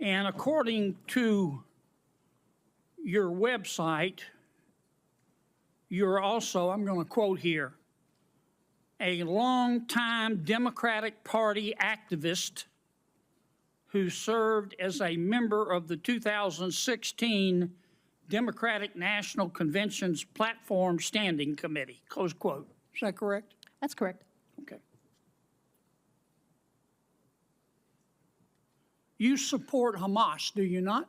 And according to your website, you're also, I'm going to quote here, a longtime Democratic Party activist who served as a member of the 2016 Democratic National Convention's Platform Standing Committee, close quote. Is that correct? That's correct. Okay. You support Hamas, do you not?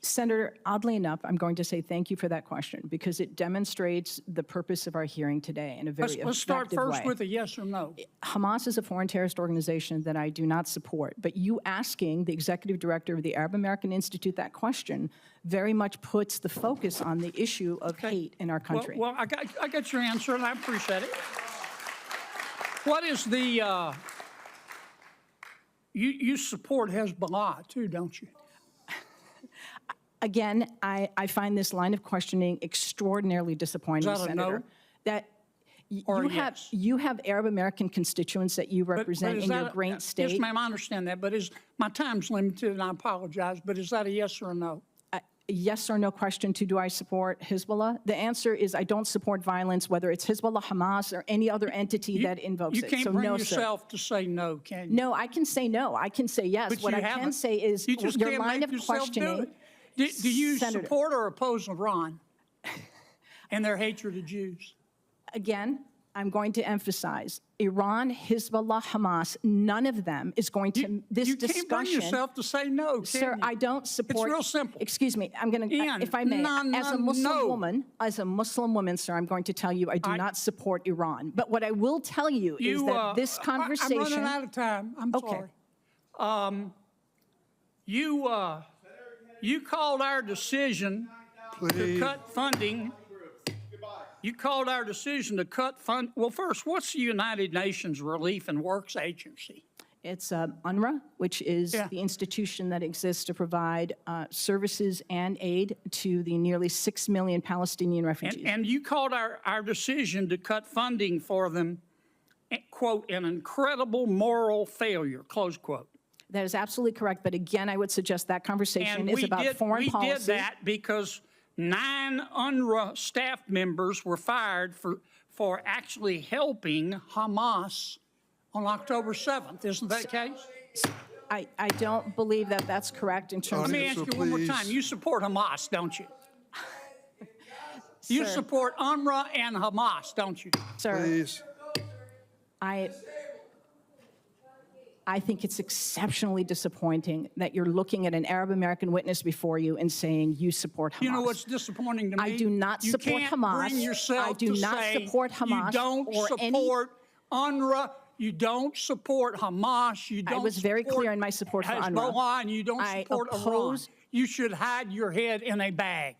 Senator, oddly enough, I'm going to say thank you for that question because it demonstrates the purpose of our hearing today in a very Let's start effective first way. with a yes or no. Hamas is a foreign terrorist organization that I do not support, but you asking the executive director of the Arab American Institute that question very much puts the focus on the issue of hate in our country. Well, I got your answer, and I appreciate it. What is the, you support Hezbollah too, don't you? Again, I find this line of questioning extraordinarily disappointing, Is that a Senator. no? That Or yes? you have Arab American constituents that you represent in your great state. Yes, ma'am, I understand that, but my time's limited, and I apologize, but is that a yes or a no? Yes or no question to do I support Hezbollah? The answer is I don't support violence, whether it's Hezbollah, Hamas, or any other entity that invokes it. You can't So bring no, yourself to say no, can you? No, I can say no. I can say yes. But What you I can haven't. say is You just your can't line make of yourself questioning. do it. Do you Senator. support or oppose Iran and their hatred of Jews? Again, I'm going to emphasize Iran, Hezbollah, Hamas, none of them is going to, this You discussion. can't bring yourself to say no, can Sir, you? I don't support. It's real simple. Excuse me, I'm going to, Ian, if I may, as a Muslim woman, sir, I'm going to tell you I do not support Iran. But what I will tell you is that this conversation. I'm running out of time. I'm Okay. sorry. You called our decision to cut funding. You called our decision to cut fund. Well, first, what's the United Nations Relief and Works Agency? It's UNRWA, which is the institution that exists to provide services and aid to the nearly 6 million Palestinian refugees. And you called our decision to cut funding for them, quote, an incredible moral failure, close quote. That is absolutely correct. But again, I would suggest that conversation is about foreign policy. We did that because 9 UNRWA staff members were fired for actually helping Hamas on October 7th. Isn't that the case? I don't believe that that's correct in terms Let of. me ask you one more time. You support Hamas, don't you? You support UNRWA and Hamas, don't you? Sir, Please. I think it's exceptionally disappointing that you're looking at an Arab American witness before you and saying you support Hamas. You know what's disappointing to me? I do not support Hamas. Bring yourself I do to not say support Hamas you don't or support UNRWA. You don't support Hamas. You don't. I was very support clear in my support for UNRWA. Hezbollah, and you don't I support Iran. oppose. You should hide your head in a bag.